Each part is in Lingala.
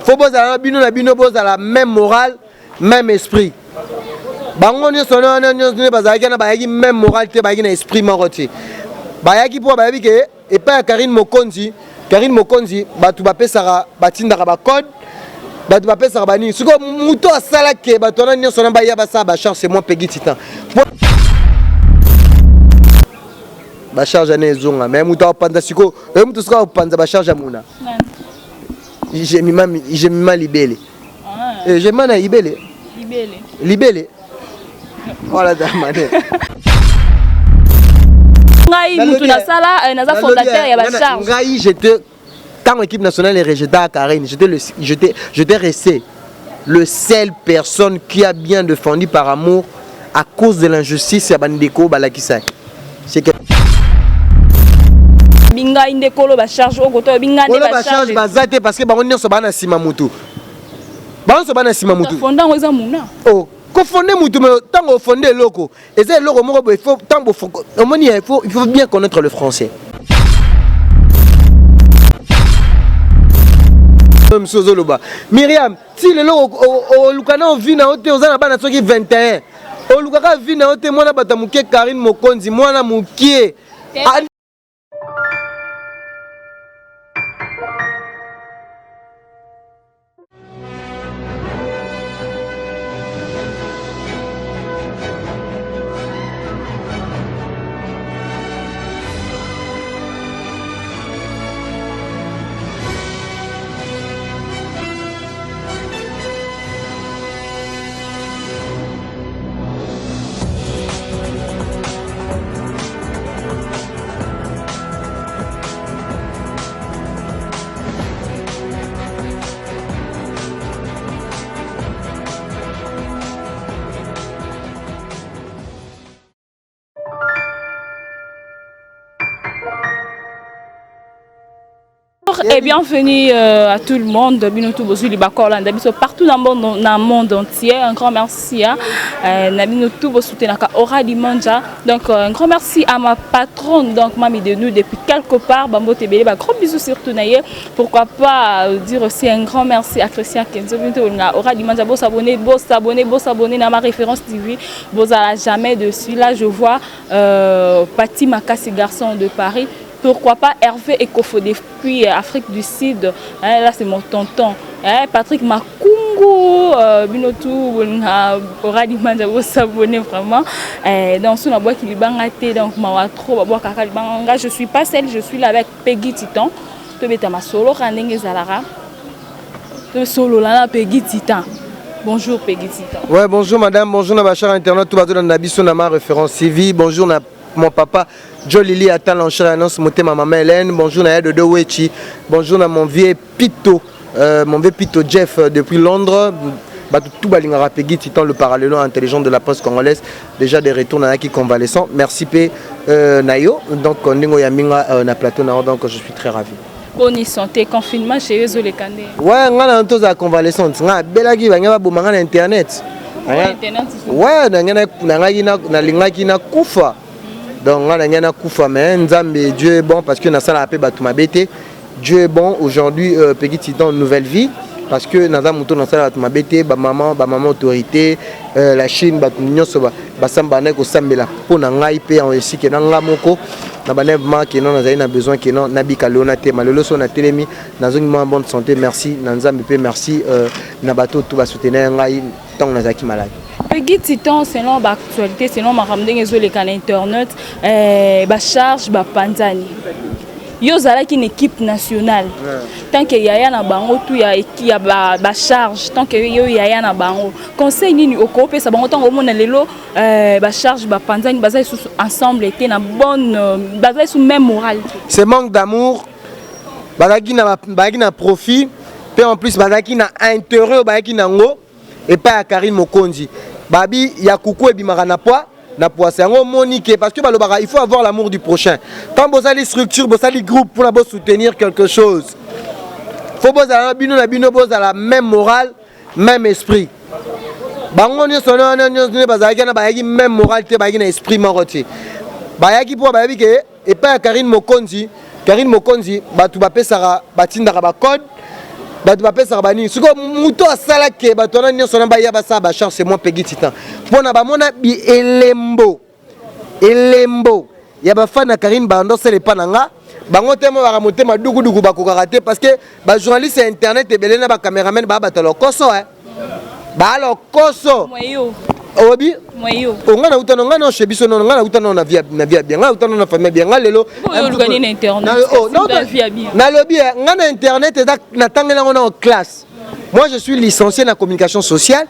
faut bozala bino na bino bozala même morale même esprit bango nyonso ne bazalaki na bayaki même morale te bayaki na esprit moko te bayaki mpo bayebi ke epai ya Karine Mokonzi bato bapesaka batindaka bacode bato bapesaka banini sikoyo moto asalaki bato wana nyonso na baya basala bacharge c'est moi Peggy Titan bacharge ane ezonga mais moto akopanza sikoyo moto soka akopanza bacharge ya muna jemima libele jemima na libele voilà da manière ngai mutu na sala naza fondateur ya bacharge ngai j'étais quand l'équipe nationale est rejetée à Karine j'étais resté le seul personne qui a bien défendu par amour à cause de l'injustice ya bandeko balakisa c'est que binga indekolo bacharge okoto binga ne bacharge bazate parce que bango nyonso bana sima mutu fondango eza muna oh ko fonder mutu mais tango fonder loko eza loko moko il faut tango il faut bien connaître le français Myriam si le loko o lukana vina ote ozana bana soki 21 o lukaka vina ote mwana batamuke Karine Mokonzi mwana mukie Et bienvenue à tout le monde, partout dans le monde entier. Un grand merci à Ora Dimanja. Donc un grand merci à ma patronne, donc Mami de nous depuis quelque part. Bambo Tébélé, gros bisous surtout Naye. Pourquoi pas dire aussi un grand merci à Christian Kenzo. Ora Dimanja, beau s'abonner à ma référence TV. Beau à jamais dessus. Là je vois Pati Makassi garçon de Paris. Pourquoi pas Hervé Ekofo depuis Afrique du Sud, là c'est mon tonton, Patrick Makungu, Binotou, Ora Dimanja, vous s'abonner vraiment. Donc sur la boîte qui est donc je suis pas seule, je suis là avec Peggy Titan. Tu es ma solo, Randenge Zalara. Tu es solo là, Peggy Titan. Bonjour Peggy Titan. Ouais, bonjour madame, bonjour Nabachar Internet, tout va dans Nabiso Nama référence CV, bonjour mon papa Joe Lili Atan l'enchère annonce monter ma maman Hélène, bonjour Naya de Wechi, bonjour à mon vieux Pito Jeff depuis Londres, tout balingara Peggy Titan le parallélo intelligent de la poste congolaise, déjà des retours qui convalescent. Merci P Nayo, donc Ningo Yaminga na plateau donc je suis très ravi. Bonne santé, confinement chez eux les canets. Ouais, on a un taux de convalescence, on a belagi va bomanga internet. Ouais, na kufa. Donc on a kufa mais Nzambe Dieu est bon parce que na sala pe batuma bete. Dieu est bon aujourd'hui Peggy Titan une nouvelle vie parce que na muto na sala batuma bete ba maman autorité la Chine ba nyonso ba samba na ko sambela pona ngai pe en ici que na ngamoko na banevement que non na na besoin que non nabika lona te malolo so na telemi na zongi bonne santé merci na Nzambe pe merci na bato tout ba soutenir ngai tant na zaki malade. Peggy Titan, selon l'actualité, selon ma ramdeng sur les canaux internet, charge panzani. Yo zala qui une équipe nationale. Tant que yaya na bango tout ya ba charge, tant que yo yaya na bango. Conseil ni au coopé ça bango tant au monde lelo charge panzani basé ensemble était na bonne basé sur même morale. C'est manque d'amour. Bazaki na profit, puis en plus bazaki na intérêt bazaki na ngo et pas à Karine Mokonzi. Babi ya kuku ebimaka na poids c'est un monique parce que il faut avoir l'amour du prochain. Quand vous avez les structures, vous avez les groupes pour soutenir quelque chose. Faut que vous avez la même morale, même esprit. Bango nyonso bazaki même morale te bazaki na esprit maroté. Bayaki pour babi ke et pas Karine Mokonzi bato bapesaka batindaka ba code bato bapesaka banini sikoyo moto asalaki bato wana nyonso na baya basala bacharge c'est moi Peggy Titan mpona bamona elembo ya bafana ya Karine bandosala epa na nga bango te mo baka motema dukuduku bakokaka te parce que bajournaliste ya internet ebele na bacaméraman baa bato lokoso baa lokoso obi nga na utano nga na chez biso non nga na utano na via bien nga utano na famille bien nga lelo na lobby nga na internet na tangela ngona en classe. Moi je suis licencié en communication sociale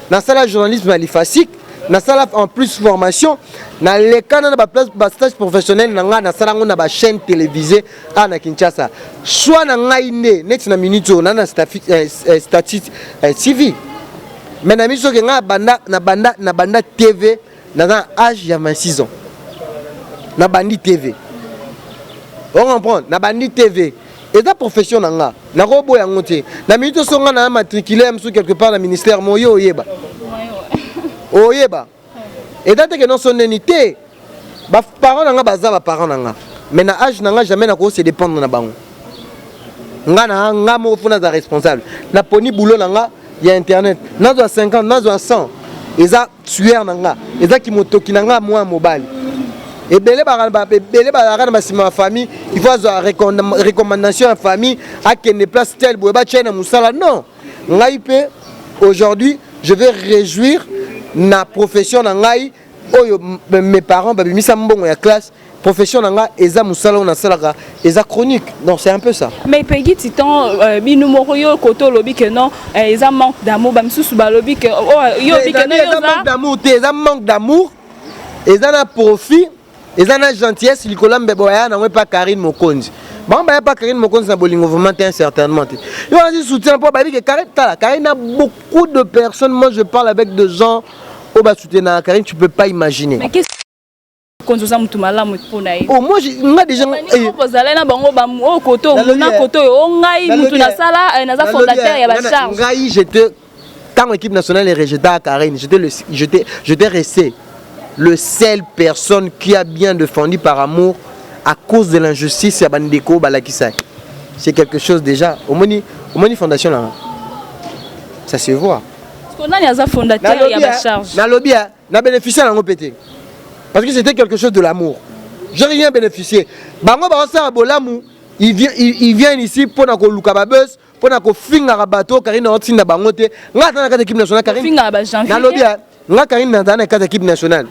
na sala journalisme à l'IFASIC na sala en plus formation na leka na ba stage professionnel na nga na sala ngona ba chaîne télévisée na Kinshasa soit na ngai net na minute na statut civil. Mais na miso ke nga na banda TV na âge ya 26 ans. Na bandi TV. On comprend, na bandi TV. Et ta profession nga na robo ya ngote. Na minute so nga na matriculé amso quelque part na ministère moyo oyeba. Oyeba. Et date que non son unité. Ba parents nga baza ba parents nga. Mais na âge nga jamais na ko se dépendre na bango. Nga mo funa za responsable. Na poni boulot nga il y a internet nazo 50 nazo 100 eza tuer nanga eza ki motoki nanga moi mobile et belé ba na ma famille il faut avoir recommandation à famille à quelle place tel boeba chena musala non ngai pe aujourd'hui je vais réjouir na profession ngai oyo mes parents ba bimisa mbongo ya classe profession nanga eza musala on a salaka eza chronique donc c'est un peu ça. Mais Peggy Titan binumo yo koto lobi que non eza manque d'amour ba misusu ba lobi que yo bi que non eza manque d'amour eza manque d'amour eza na profit eza na gentillesse likolambe boya na pas Karine Mokonzi bon ba pas Karine Mokonzi na bolingo vraiment certainement yo on soutient pas ba bi que Karine a beaucoup de personnes. Moi je parle avec des gens au bas soutenir Karine tu peux pas imaginer. Mais qu'est-ce oh moi nga déjà bozala na bango ba koto na koto o ngai mutu na sala na za fondateur ya ba charge ngai j'étais quand l'équipe nationale est rejetée à Karine j'étais resté le seul personne qui a bien défendu par amour à cause de l'injustice ya bandeko balakisa. C'est quelque chose déjà au moni fondation là ça se voit parce qu'on a ya za fondateur ya ba charge na lobby na bénéficier na ngopété. Parce que c'était quelque chose de l'amour. J'ai rien bénéficié. Bango ba bolamu, ils viennent ici pour na ko luka ba buzz, pour na ko finga bateau Karine otinda bango te. Nga ta na équipe nationale Karine. Finga ba janvier. Na lobby nga Karine na ta équipe nationale.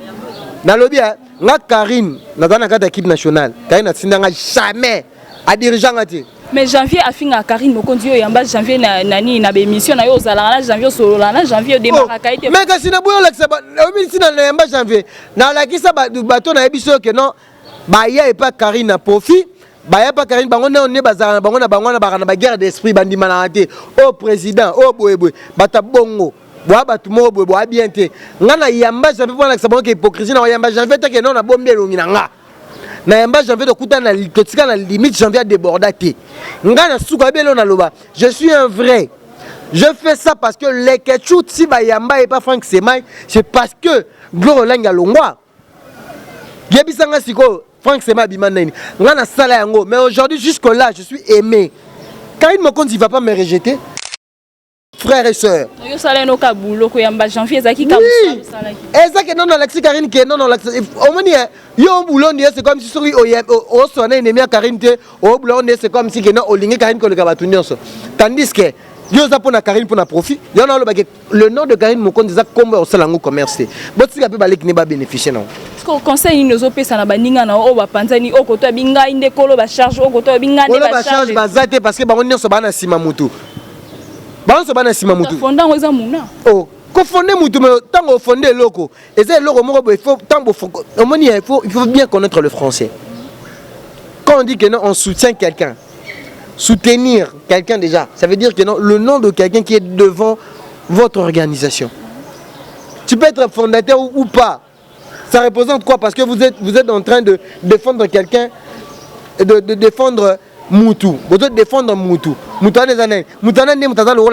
Na lobby nga Karine na ta équipe nationale. Karine atinda nga jamais à dirigeant ngati. Mais janvier a finga Karine Mokonzi yo yamba janvier nani na émission na yo zala na janvier solo na janvier démarra kaité. Mais kasi na boyo lakisa ba o na yamba janvier. Na lakisa bato na ebiso ke non ba ya e pas Karine na profit. Ba ya pas Karine bango na on bazala bango na ba guerre d'esprit bandima na té. Au président, au boyeboy, bata bongo. Boa batu mo boy boa bien te. Nga na yamba janvier pour lakisa bango ke hypocrisie na yamba janvier te ke non na bombe longi na nga. Na yamba janvier de kuta na totika na limite janvier déborda te nga na suka belo na loba je suis un vrai je fais ça parce que les ketchut si ba yamba et pas Frank Semai c'est parce que Gloro Langa longwa yebisanga siko Frank Semai bimana nini nga na sala yango mais aujourd'hui jusque là je suis aimé. Karine Mokonzi va pas me rejeter frères et sœurs. Yo sala no ka boulot ko yamba janvier ezaki ka sala. Ezaki non Alexis Karine que non au moni yo boulot c'est comme si sori o sona ennemi Karine te o boulot c'est comme si que non olingi Karine ko le kabatu nyonso. Tandis que yo za pona Karine pona profit yo na lo le nom de Karine Mokonzi za kombo o sala ngo commerce. Boti ka pe baleki ne ba bénéficier non. Parce que conseil nous opesa na baninga na o ba panzani o koto binga inde kolo ba charge o koto binga ne ba charge bazate parce que bango nyonso bana sima mutu. Banso bana sima mutu. Fondant oza muna. Oh, ko fonder mutu mais tango fonder loko. Et c'est loko moko il faut tango il faut bien connaître le français. Quand on dit que non on soutient quelqu'un. Soutenir quelqu'un déjà, ça veut dire que non le nom de quelqu'un qui est devant votre organisation. Tu peux être fondateur ou pas. Ça représente quoi? Parce que vous êtes en train de défendre quelqu'un de défendre Moutou, vous devez défendre Moutou. Moutou des années. Moutou n'est pas le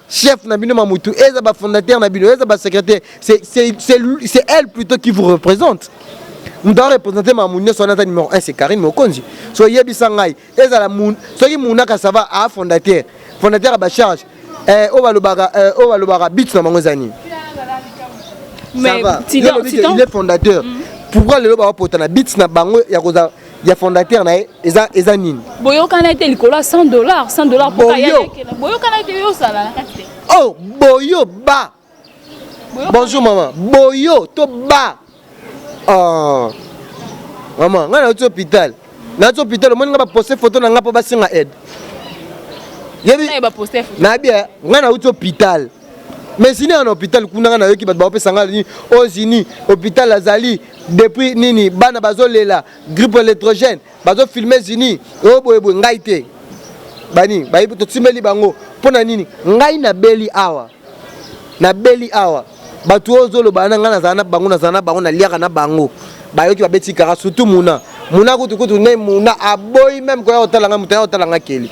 chef Nabino Moutou. Elle est fondateur Nabino. Elle est secrétaire. C'est elle plutôt qui vous représente. Nous devons représenter Mamoune. Son numéro 1 c'est Karine Mokonzi. Soyez bisangai. Elle est la Moun. Soyez Mouna Kassava à fondateur. fondateur à charge on va le bara bit na mangozani mais il est fondateur pourquoi le ba pota na bit na bango ya fondateur na eza nini boyo kana été likolo $100 pour kaya boyo kana été yo sala oh boyo ba bonjour maman boyo to ba oh maman ngana au hôpital na hôpital mo nga ba poster photo na nga pa ba singa aide yebi na ba poster na bien ngana au hôpital mais si en hôpital kuna na yo ki ba pesa nga ni ozini hôpital azali depuis nini bana bazolela grippe électrogène bazo filmer zini o boye ngai te bani ba to timeli bango pona nini ngai na beli awa batu ozolo bana nga na zana bango na liaka na bango bayoki babeti kara surtout muna kutu ne muna aboyi même ko ya otalanga muta ya otalanga keli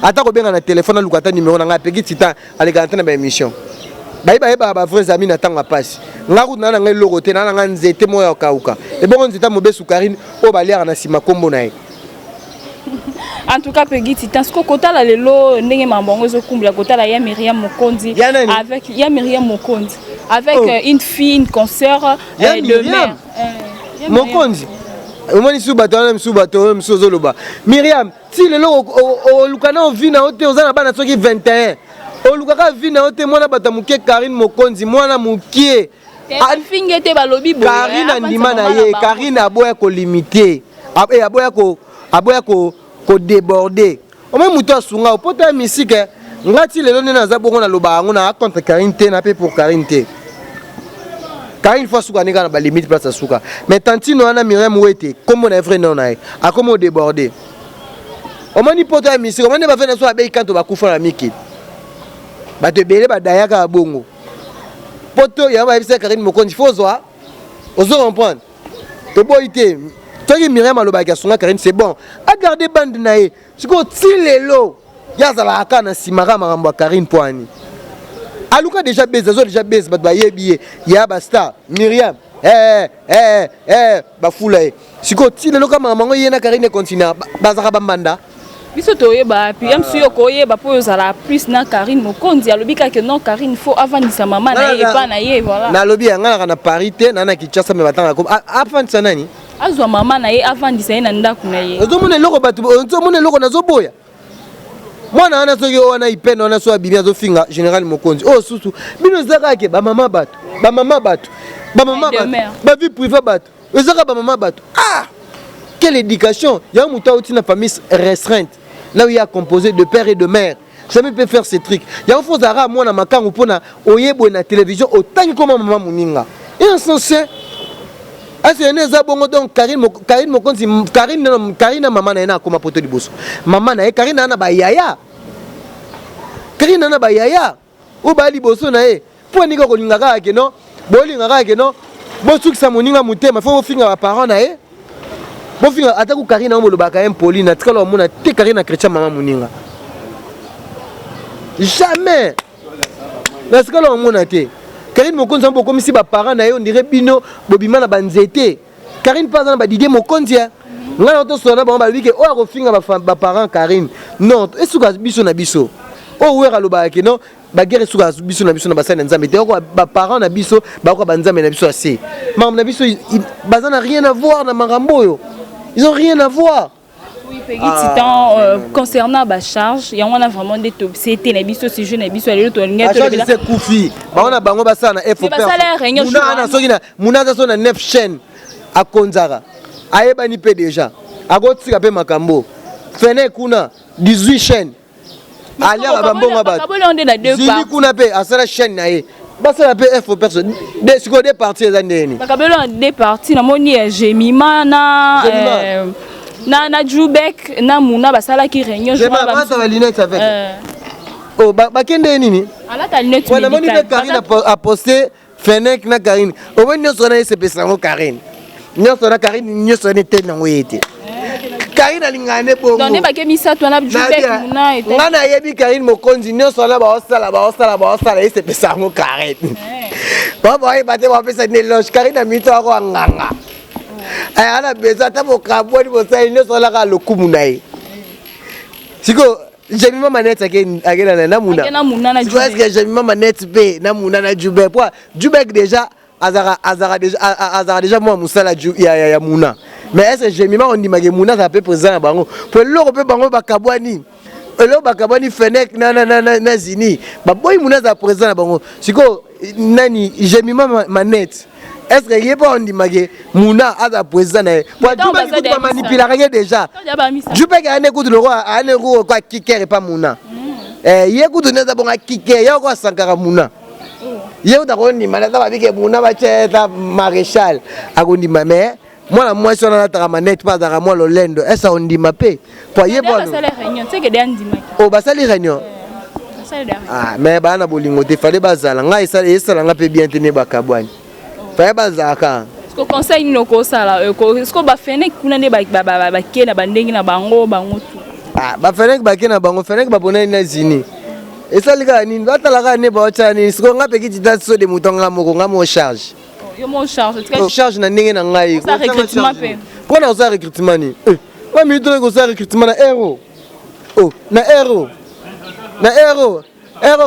ata ko benga na téléphone lukata numéro na nga peki tita aleka na ba émission ba vrais amis na tanga passe ngaku na nga logo te na nga nzete moya okauka e bongo nzeta mobesu Karine o baliaka na sima kombo na ye en tout cas Peggy Titan ce kota la lelo ndenge mambongo zo kumbla kota la ya Myriam Mokondi avec ya Myriam Mokondi avec une fille une consoeur de mère Mokondi omoni subato msozoloba Myriam ti lelo o lukana o vina ote ozana bana soki 21 o lukaka vina ote mwana batamuke Karine Mokondi mwana mukie afingete balobi boya Karine ndima na ye Karine aboya ko limiter aboya ko déborder au même muto asunga o poto misike ngati lelo nena za bongo na loba ngona contre Karine te na pe pour Karine te Karine fois suka nika na ba limite place suka mais tantino ana Myriam wete comme na vrai non na a comme déborder au mani poto misike o mani ba fena so abe kanto ba kufa na miki ba te bele ba dayaka bongo poto ya ba bisa Karine Mokondi fozwa ozo comprendre to boité Toki Myriam alobaki asunga Karine c'est bon. A garder bande nae. Siko tilelo. Yazala akana simara marambo Karine poani. Aluka déjà baise ba yebiye ya basta Myriam. Ba fulae. Siko tilelo kama mamango yena Karine continue bazaka bambanda. Biso toyeba puis am suyo koyeba po yozala plus na Karine Mokondi alobika que non Karine faut avant sa maman na ye pas na ye voilà. Na lobi ngana na parité na Kinshasa me batanga ko afan sanani. Azwa mama na ye avandisa ye na ndaku na ye ozomona eloko bato ozomona eloko nazoboya mwana wana soki wana ipenda wana so abibi azofinga général Mokonzi susu bino ezaka ke bamama bato bavi privé bato ezaka bamama bato quelle éducation ya mutu auti na famille restreinte là où il y a composé de père et de mère jamais peut faire ces trucs ya faut zara mwana makangu pona oyebwe na télévision otangi koma mama muninga et insensé. C'est un bon donc Karine Mokonzi Karine maman na comme poto liboso maman na Karine na ba yaya o ba liboso na e po ni ko lingaka ke no bolingaka ke no bo sukisa moninga mutema fo finga ba parents na e bo finga ataku Karine na molo ba ka impoli na tikalo mona te Karine chrétien maman moninga jamais na tikalo mona te Karine Mokonzi sambo comme si ba parents na yo dirait bino bobima na banzete Karine pas na ba Didier Mokonzi ngana to sona ba biki o akofinga ba parents Karine non esuka biso na biso o wera lo ba ke non ba guerre esuka biso na basana nzambe te ko ba parents na biso ba ko ba nzambe na biso assez mam na biso bazana rien à voir na marambo yo ils ont rien à voir. Oui, Peggy Titan concernant la charge, il y a vraiment des top. C'était les bisos, ces jeunes bisos, les autres, les autres. C'est Koufi. On a bango basana. C'est pas ça l'air. Mouna na 9 chaînes à Konzara. Aeba ni pe déjà. Agoti kape makambo. Fene kuna 18 chaînes. Alia bambonga ba. Zili kuna pe asala chaîne na ye. Basa la PF aux personnes. Des sur des parties andeni. Bakabelo des parties na moni Jemima na Jubek na Muna basala ki réunion je ba ta lunette avec oh ba kende nini ala ta lunette médicale moni Karine a posté Fennec na Karine o woni sona se pesa ngo Karine nyoso na Karine nyoso ne te na ngwete Karine alingane bongo donc ba kemisa to na Jubek Muna ete ngana yebi Karine Mokonzi nyoso na ba osala se pesa ngo Karine baba ba te ba pesa ne loge Karine mito ko nganga ana beza ta bokaboni bosai ne sola ka lokumu nae siko j'ai mis ma manette à na Mouna. Est-ce que j'ai mis ma manette B na Mouna na Djoubek. Pourquoi Djoubek déjà Azara déjà moi Moussala ya Mouna. Mais est-ce que j'ai mis ma on dit Mouna ça peut présent bango. Pour l'euro peut bango bakabwani. L'euro bakabwani Fenech na Zini. Ba boy Mouna ça présent bango. Siko nani j'ai mis ma manette. Est-ce que y a pas on dit Mouna a présent na. Pour Djoubek pas manipuler déjà. Djoubek a écoute le roi a euro quoi kicker et pas Mouna. Y écoute na bon kicker ya quoi Sankara Mouna. Yo d'akondi malata ba bike Mouna ba tcheta maréchal akondi mais moi la moi sur la manette pas dans moi le lendo est ça on dit mapé pour y pas oh ba sali réunion ah mais ba na bolingo te fallait bazala ngai ça nga pe bien tenir ba kabwani fallait bazaka ce que conseil noko sala ce que ba Fenech kuna ne ba kena bandengi na bango tout ah ba Fenech ba kena bango Fenech ba bona na Zini et ça les gars ni batalaka ne ba tchani ce ko nga pe ki so de mutonga moko nga mo charge yo mo charge charge na ndenge na ngai ça recrutement pe ko na ça recrutement ni wa mi to ko ça recrutement na euro oh na euro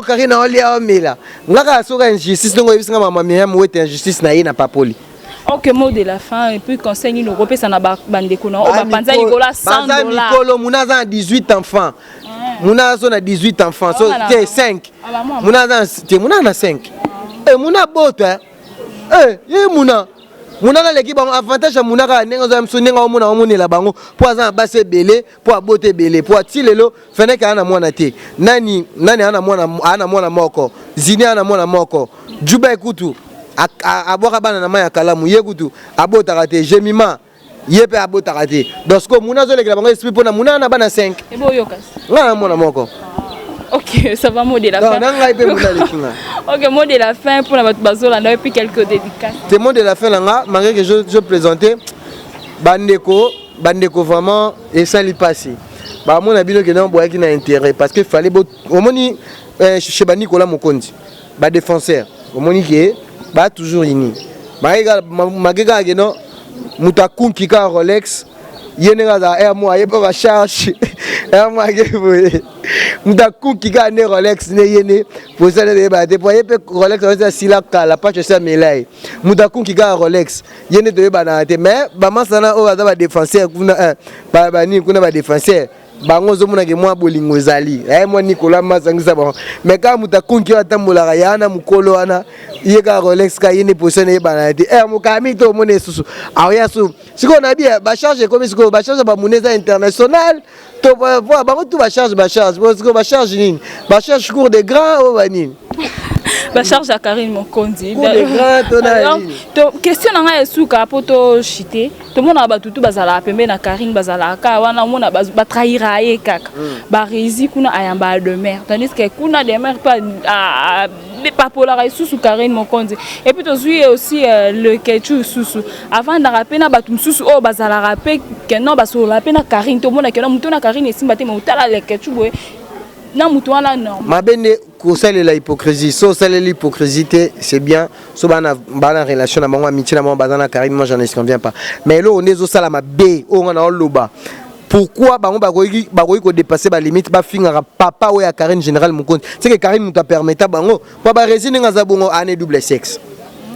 karina oli a mila ngaka soka injustice ngo ibisinga mama miam wete injustice na ina papoli. OK, mot de la fin et puis conseil nous repé ça na bandeko na o ba panza likola $100 Mikolo Mouna a 18 enfants Mouna a 18 enfants so t'es 5 Mouna a 5 et Mouna bote Mouna na l'équipe avantage à Mouna ka nenga zo msonenga Mouna omonela bango po azana base belé po abote belé po atilelo Fenech ana mwana te nani ana mwana moko Zini ana mwana moko Djoubek kutu aboka bana na maya kalamu yekutu abotaka te Jemima yepe abotaka te donc ko Mouna zo lekela bango esprit pona Mouna na bana 5 et bo yokas ngana mwana moko. OK, ça va mot de la fin. OK, mot de la fin pour la bazola et puis quelques dédicaces. C'est mot de la fin là, malgré que je présentais bandeko vraiment et ça lui passé. Bah mon abino que non boya qui n'a intérêt parce que fallait au moni chez Nicolas Mokondi. Ba défenseur. Au moni qui ba toujours ini. Magega que non mutakun ki ka Rolex yenga za air moi yeba charge. Air moi que Mdakou qui gagne Rolex ne yene pour ça de ba déployer Rolex ça sila la page ça melai Mdakou qui gagne Rolex yene de ba na te mais ba masana o ba défenseur kuna ba ni kuna ba défenseur bango zo mona ke moi bolingo zali moi Nicolas Masangisa bon mais quand Mdakou qui atambola yana mukolo wana yeka Rolex ka yene positionné ba na te mukami to mone susu aya su siko na bien ba charge comme siko ba charge ba monnaie international to ba bango tout ba charge parce que ba charge nini ba charge cours de grand o banini ba charge à Karine Mokondi cours de grand tonali to question nga esuka poto chité to mona ba tutu bazala pembe na Karine bazala ka wana mona ba trahira ye kaka ba rési kuna ayamba de mer tandis que kuna de mer pas pas pour la sous Karine Mokondi et puis to zui aussi le kechu sous avant de rappeler na ba sous o bazala rappeler que non ba so la pena Karine to mona que non mutuna Karine simbate mais utala le kechu boy na mutwana non mabene ko sale la hypocrisie so sale l'hypocrisie c'est bien so bana relation na bango amitié na bango bazana Karine moi j'en conviens pas mais là on est au sala mabe o ngana loba pourquoi bango bakoyi ko dépasser ba limite ba finga papa ou ya Karine général Mokondi c'est que Karine nous ta permettre bango pa ba résine ngaza bongo ane double sexe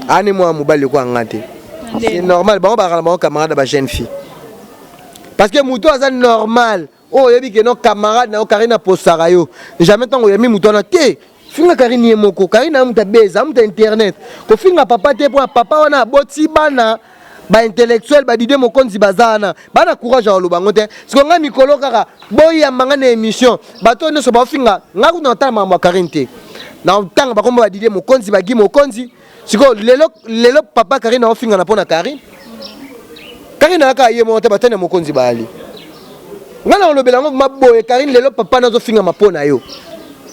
ane moi mobali ko ngate c'est normal bango ba bango camarade ba jeune fille parce que muto aza normal oh yebi que nos camarades na Karine postara yo jamais tango yami muto na te finga Karine yemoko Karine amuta beza amuta internet ko finga papa te pour papa wana boti bana ba intellectuel ba dide Mokonzi bazana bana courage a lobango te siko nga mikolo kaka boya manga na émission bato ne so ba finga ngaku na tama mwa Karine te na tanga ba komba ba dide Mokonzi ba gi Mokonzi siko lelo papa Karine na finga na pona Karine aka yemo te batane Mokonzi bali ngana lobela ngo maboye Karine lelo papa nazo finga mapona yo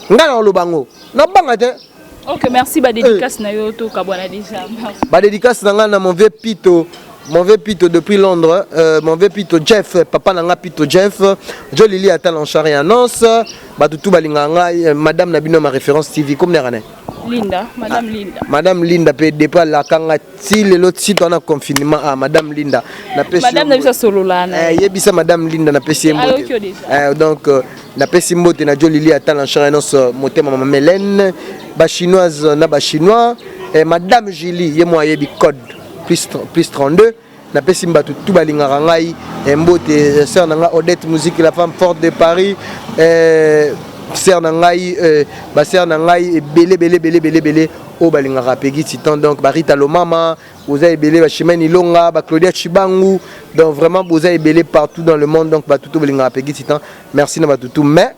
ngana lobango na banga te. OK, merci ba dédicace na yo to kabwana déjà. Ba dédicace na ngana mon vieux Pito depuis Londres, mon vieux Pito Jeff, papa nanga Pito Jeff, jo lili ata en charre annonce, ba tutu balinga nga madame Nabino ma référence TV comme nerane. Linda, Madame Linda. Madame Linda peut départ la kanga si l'autre site on a confinement à Madame Linda. Madame Nabisa Sololana. Yebisa Madame Linda na pesi mbote. Donc na pesi mbote na Jolili atala chana nos motema mama Mélène, ba chinoise na ba chinois et Madame Julie yemo yebi code plus 32 na pesi mbatu tout balingaka ngai mbote sœur nanga Odette musique la femme forte de Paris sœur nangai ba sœur nangai belé o balingaka pegi titan donc Barita Lomama vous avez belé ba Chimène Ilonga ba Claudia Chibangu donc vraiment vous avez belé partout dans le monde donc ba tout balingaka pegi titan merci na ba tout mais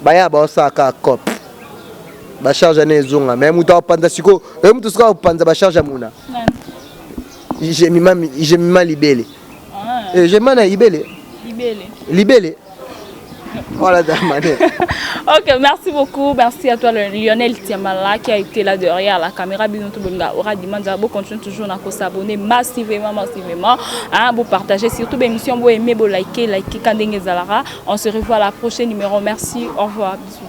ba ya ba saka cop ba charge na ezonga mais muta panza siko mutu sika panza ba charge amuna j'ai mis libellé j'ai mana libellé. Voilà, ok, merci beaucoup. Merci à toi, Lionel Tiamala, qui a été là derrière la caméra. Aura demandé à vous continuer toujours à s'abonner massivement. Vous partagez surtout l'émission, vous aimez, vous likez, quand on se revoit à la prochaine numéro. Merci, au revoir. Bisous.